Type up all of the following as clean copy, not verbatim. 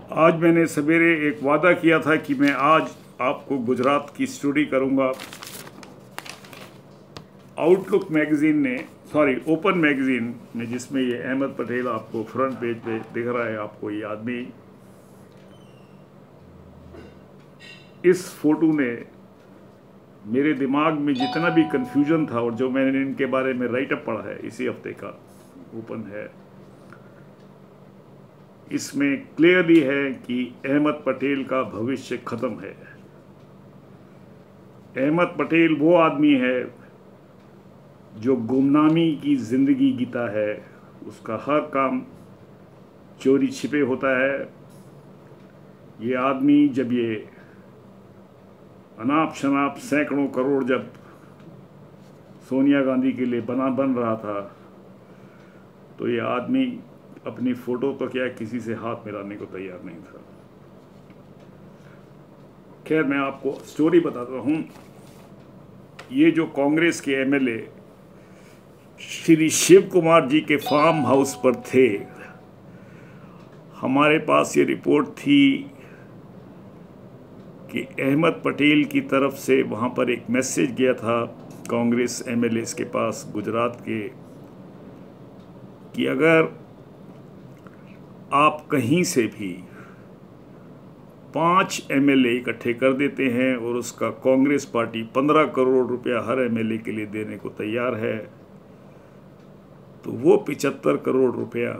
आज मैंने सवेरे एक वादा किया था कि मैं आज आपको गुजरात की स्टोरी करूंगा। आउटलुक मैगज़ीन ने ओपन मैगज़ीन ने, जिसमें ये अहमद पटेल आपको फ्रंट पेज पे दिख रहा है, आपको ये आदमी, इस फोटो ने मेरे दिमाग में जितना भी कंफ्यूजन था और जो मैंने इनके बारे में राइटअप पढ़ा है, इसी हफ्ते का ओपन है, इसमें क्लियरली है कि अहमद पटेल का भविष्य खत्म है। अहमद पटेल वो आदमी है जो गुमनामी की जिंदगी जीता है। उसका हर काम चोरी छिपे होता है। ये आदमी जब ये अनाप शनाप सैकड़ों करोड़ जब सोनिया गांधी के लिए बन रहा था, तो ये आदमी अपनी फोटो तो क्या किसी से हाथ मिलाने को तैयार नहीं था। खैर, मैं आपको स्टोरी बताता हूँ। ये जो कांग्रेस के एमएलए श्री शिव कुमार जी के फार्म हाउस पर थे, हमारे पास ये रिपोर्ट थी कि अहमद पटेल की तरफ से वहाँ पर एक मैसेज गया था कांग्रेस एमएलए के पास गुजरात के, कि अगर आप कहीं से भी 5 एमएलए इकट्ठे कर देते हैं और उसका कांग्रेस पार्टी 15 करोड़ रुपया हर एमएलए के लिए देने को तैयार है, तो वो 75 करोड़ रुपया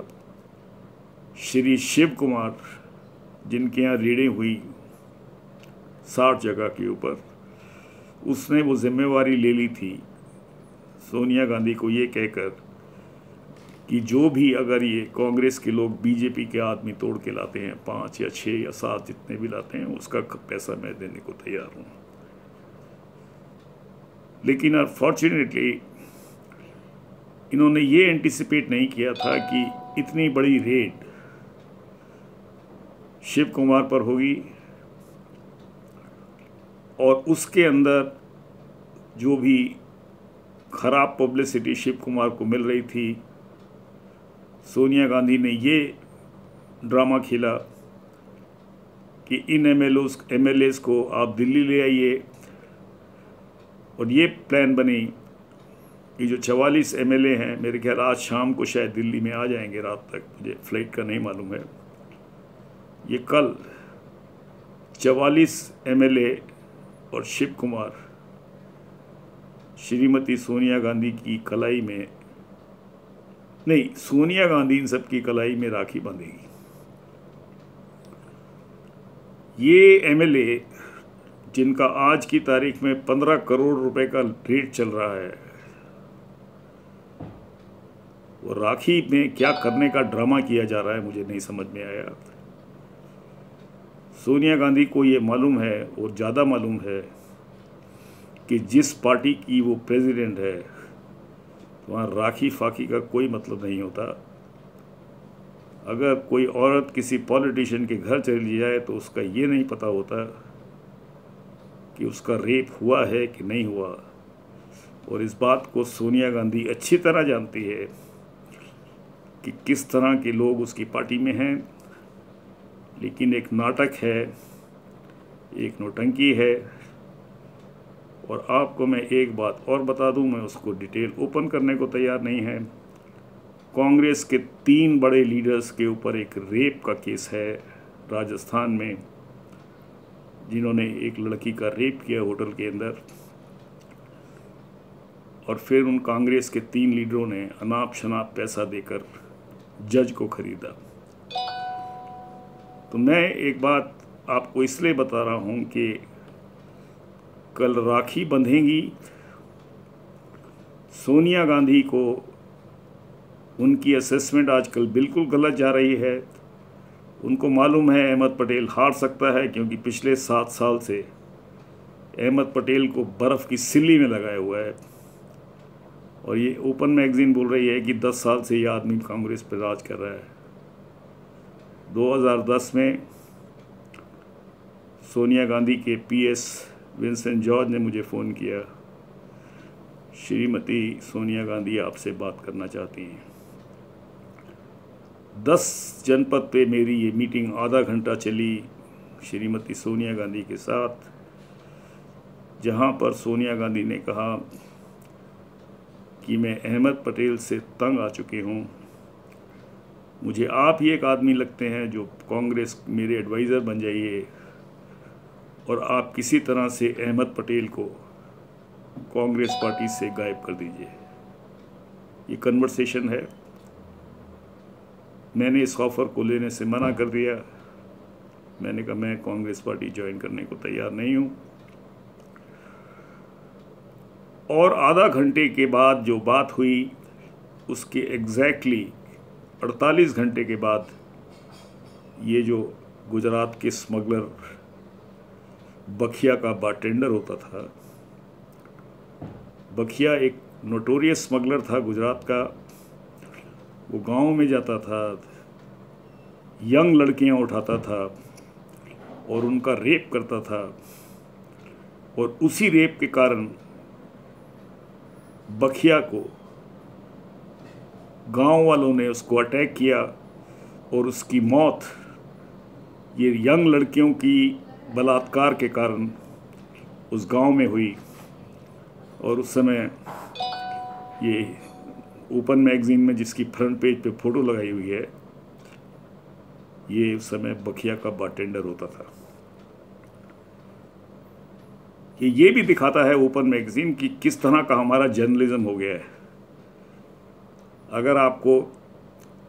श्री शिव कुमार, जिनके यहाँ रीडिंग हुई 60 जगह के ऊपर, उसने वो जिम्मेवारी ले ली थी सोनिया गांधी को ये कहकर कि जो भी अगर ये कांग्रेस के लोग बीजेपी के आदमी तोड़ के लाते हैं, 5 या 6 या 7 जितने भी लाते हैं, उसका पैसा मैं देने को तैयार हूँ। लेकिन अनफॉर्चुनेटली इन्होंने ये एंटिसिपेट नहीं किया था कि इतनी बड़ी रेड शिव कुमार पर होगी और उसके अंदर जो भी खराब पब्लिसिटी शिव कुमार को मिल रही थी, सोनिया गांधी ने ये ड्रामा खेला कि इन एमएलएस को आप दिल्ली ले आइए, और ये प्लान बनी कि जो 44 एमएलए हैं, मेरे ख्याल आज शाम को शायद दिल्ली में आ जाएंगे, रात तक, मुझे फ्लाइट का नहीं मालूम है, ये कल 44 एमएलए और शिव कुमार श्रीमती सोनिया गांधी की कलाई में, नहीं, सोनिया गांधी इन सब की कलाई में राखी बांधेगी। ये एमएलए जिनका आज की तारीख में 15 करोड़ रुपए का रेट चल रहा है, वो राखी में क्या करने का ड्रामा किया जा रहा है, मुझे नहीं समझ में आया। सोनिया गांधी को ये मालूम है और ज़्यादा मालूम है कि जिस पार्टी की वो प्रेसिडेंट है, वहाँ राखी फाकी का कोई मतलब नहीं होता। अगर कोई औरत किसी पॉलिटिशियन के घर चली जाए तो उसका ये नहीं पता होता कि उसका रेप हुआ है कि नहीं हुआ, और इस बात को सोनिया गांधी अच्छी तरह जानती है कि किस तरह के लोग उसकी पार्टी में हैं। लेकिन एक नाटक है, एक नौटंकी है। और आपको मैं एक बात और बता दूं, मैं उसको डिटेल ओपन करने को तैयार नहीं है। कांग्रेस के 3 बड़े लीडर्स के ऊपर एक रेप का केस है राजस्थान में, जिन्होंने एक लड़की का रेप किया होटल के अंदर, और फिर उन कांग्रेस के 3 लीडरों ने अनाप शनाप पैसा देकर जज को खरीदा। तो मैं एक बात आपको इसलिए बता रहा हूं कि कल राखी बंधेंगी सोनिया गांधी को। उनकी असेसमेंट आजकल बिल्कुल गलत जा रही है। उनको मालूम है अहमद पटेल हार सकता है, क्योंकि पिछले 7 साल से अहमद पटेल को बर्फ़ की सिल्ली में लगाया हुआ है। और ये ओपन मैगज़ीन बोल रही है कि 10 साल से ये आदमी कांग्रेस पर राज कर रहा है। 2010 में सोनिया गांधी के पीएस विंसेंट जॉर्ज ने मुझे फ़ोन किया, श्रीमती सोनिया गांधी आपसे बात करना चाहती हैं। 10 जनपद पे मेरी ये मीटिंग आधा घंटा चली श्रीमती सोनिया गांधी के साथ, जहाँ पर सोनिया गांधी ने कहा कि मैं अहमद पटेल से तंग आ चुकी हूँ, मुझे आप ही एक आदमी लगते हैं जो कांग्रेस मेरे एडवाइज़र बन जाइए और आप किसी तरह से अहमद पटेल को कांग्रेस पार्टी से गायब कर दीजिए। ये कन्वर्सेशन है। मैंने इस ऑफ़र को लेने से मना कर दिया। मैंने कहा मैं कांग्रेस पार्टी ज्वाइन करने को तैयार नहीं हूँ। और आधा घंटे के बाद जो बात हुई, उसके एग्जैक्टली 48 घंटे के बाद ये जो गुजरात के स्मगलर बखिया का बारटेंडर होता था, बखिया एक नोटोरियस स्मगलर था गुजरात का। वो गांव में जाता था, यंग लड़कियां उठाता था और उनका रेप करता था, और उसी रेप के कारण बखिया को गांव वालों ने उसको अटैक किया और उसकी मौत ये यंग लड़कियों की बलात्कार के कारण उस गांव में हुई। और उस समय ये ओपन मैगज़ीन में जिसकी फ्रंट पेज पे फ़ोटो लगाई हुई है, ये उस समय बखिया का बारटेंडर होता था। ये भी दिखाता है ओपन मैगज़ीन कि किस तरह का हमारा जर्नलिज्म हो गया है। अगर आपको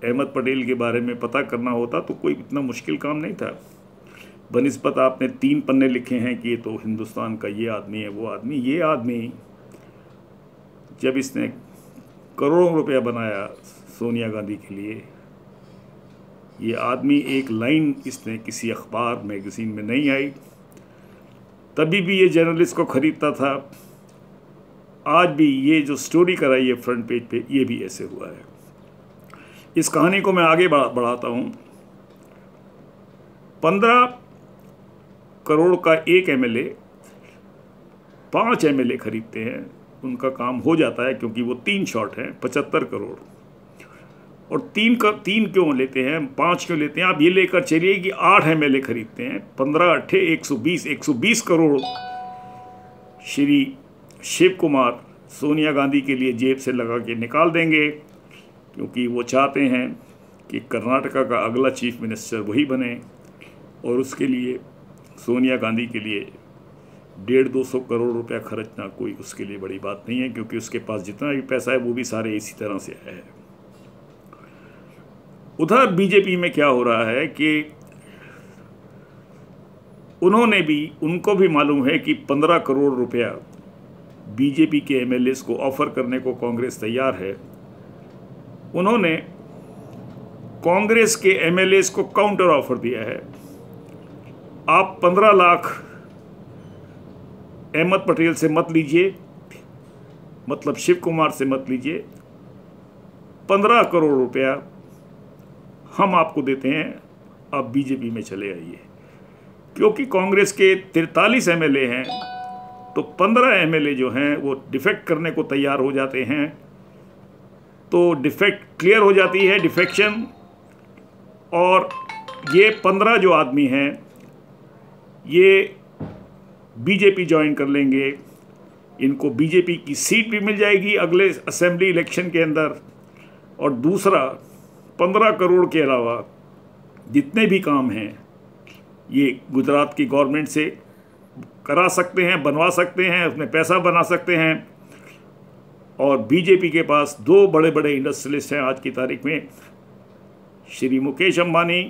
अहमद पटेल के बारे में पता करना होता तो कोई इतना मुश्किल काम नहीं था। बनिस्बत आपने 3 पन्ने लिखे हैं कि ये तो हिंदुस्तान का ये आदमी है, वो आदमी। ये आदमी जब इसने करोड़ों रुपया बनाया सोनिया गांधी के लिए, ये आदमी एक लाइन इसने किसी अखबार मैगज़ीन में नहीं आई, तभी भी ये जर्नलिस्ट को ख़रीदता था। आज भी ये जो स्टोरी कराई है फ्रंट पेज पे, ये भी ऐसे हुआ है। इस कहानी को मैं आगे बढ़ाता हूँ। 15 करोड़ का एक एमएलए 5 एमएलए खरीदते हैं, उनका काम हो जाता है, क्योंकि वो 3 शॉट हैं 75 करोड़। और 3 क्यों लेते हैं, 5 क्यों लेते हैं? आप ये लेकर चलिए कि 8 एमएलए खरीदते हैं। 15 अट्ठे 120 करोड़ श्री शिव कुमार सोनिया गांधी के लिए जेब से लगा के निकाल देंगे, क्योंकि वो चाहते हैं कि कर्नाटका का अगला चीफ मिनिस्टर वही बने। और उसके लिए सोनिया गांधी के लिए 150-200 करोड़ रुपया खर्चना कोई उसके लिए बड़ी बात नहीं है, क्योंकि उसके पास जितना भी पैसा है वो भी सारे इसी तरह से आया है। उधर बीजेपी में क्या हो रहा है कि उनको भी मालूम है कि 15 करोड़ रुपया बीजेपी के एमएलएस को ऑफर करने को कांग्रेस तैयार है। उन्होंने कांग्रेस के एमएलएस को काउंटर ऑफर दिया है। आप 15 लाख अहमद पटेल से मत लीजिए, मतलब शिव कुमार से मत लीजिए, 15 करोड़ रुपया हम आपको देते हैं, आप बीजेपी में चले आइए। क्योंकि कांग्रेस के 43 एमएलए हैं, तो 15 एमएलए जो हैं वो डिफेक्ट करने को तैयार हो जाते हैं। तो डिफेक्ट क्लियर हो जाती है, डिफेक्शन। और ये 15 जो आदमी हैं ये बीजेपी ज्वाइन कर लेंगे, इनको बीजेपी की सीट भी मिल जाएगी अगले असेंबली इलेक्शन के अंदर। और दूसरा, 15 करोड़ के अलावा जितने भी काम हैं ये गुजरात की गवर्नमेंट से करा सकते हैं, बनवा सकते हैं, उसमें पैसा बना सकते हैं। और बीजेपी के पास 2 बड़े बड़े इंडस्ट्रियलिस्ट हैं आज की तारीख में, श्री मुकेश अंबानी,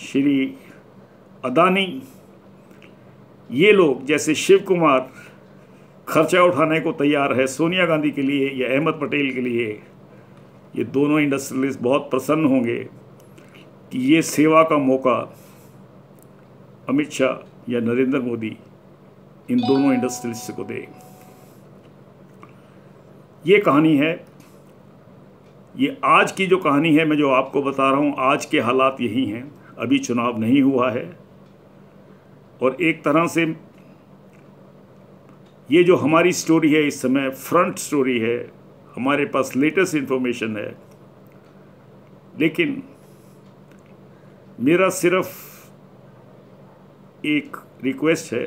श्री अदानी। ये लोग जैसे शिव कुमार खर्चा उठाने को तैयार है सोनिया गांधी के लिए या अहमद पटेल के लिए। ये दोनों इंडस्ट्रियलिस्ट बहुत प्रसन्न होंगे कि ये सेवा का मौका अमित शाह या नरेंद्र मोदी इन दोनों इंडस्ट्रियलिस्ट को दे। ये कहानी है, ये आज की जो कहानी है, मैं जो आपको बता रहा हूँ, आज के हालात यही हैं। अभी चुनाव नहीं हुआ है और एक तरह से ये जो हमारी स्टोरी है इस समय फ्रंट स्टोरी है, हमारे पास लेटेस्ट इन्फॉर्मेशन है। लेकिन मेरा सिर्फ एक रिक्वेस्ट है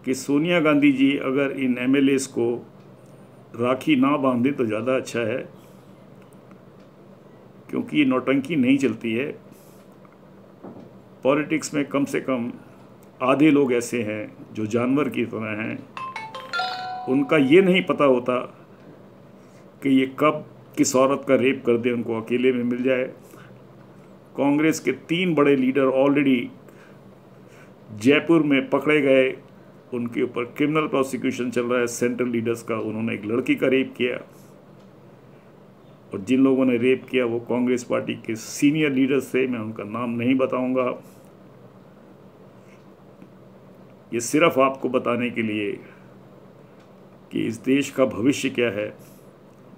कि सोनिया गांधी जी अगर इन एमएलएस को राखी ना बांधें तो ज़्यादा अच्छा है, क्योंकि ये नौटंकी नहीं चलती है। पॉलिटिक्स में कम से कम आधे लोग ऐसे हैं जो जानवर की तरह हैं, उनका ये नहीं पता होता कि ये कब किस औरत का रेप कर दे, उनको अकेले में मिल जाए। कांग्रेस के 3 बड़े लीडर ऑलरेडी जयपुर में पकड़े गए, उनके ऊपर क्रिमिनल प्रोसिक्यूशन चल रहा है सेंट्रल लीडर्स का। उन्होंने एक लड़की का रेप किया, और जिन लोगों ने रेप किया वो कांग्रेस पार्टी के सीनियर लीडर्स थे, मैं उनका नाम नहीं बताऊंगा। ये सिर्फ आपको बताने के लिए कि इस देश का भविष्य क्या है,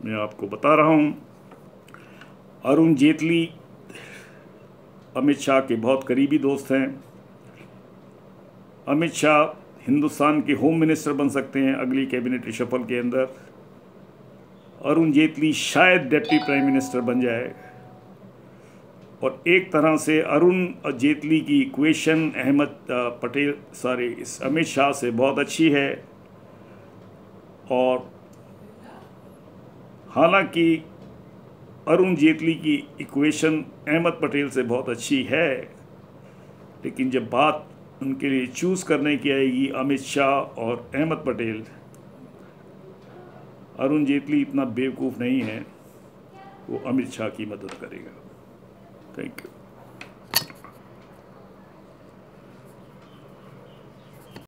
मैं आपको बता रहा हूं। अरुण जेटली अमित शाह के बहुत करीबी दोस्त हैं। अमित शाह हिंदुस्तान के होम मिनिस्टर बन सकते हैं अगली कैबिनेट रिशफल के अंदर। अरुण जेटली शायद डिप्टी प्राइम मिनिस्टर बन जाए। और एक तरह से अरुण जेटली की इक्वेशन अमित शाह से बहुत अच्छी है। और हालांकि अरुण जेटली की इक्वेशन अहमद पटेल से बहुत अच्छी है, लेकिन जब बात उनके लिए चूज़ करने की आएगी अमित शाह और अहमद पटेल, अरुण जेटली इतना बेवकूफ़ नहीं है वो अमित शाह की मदद करेगा। Thank you.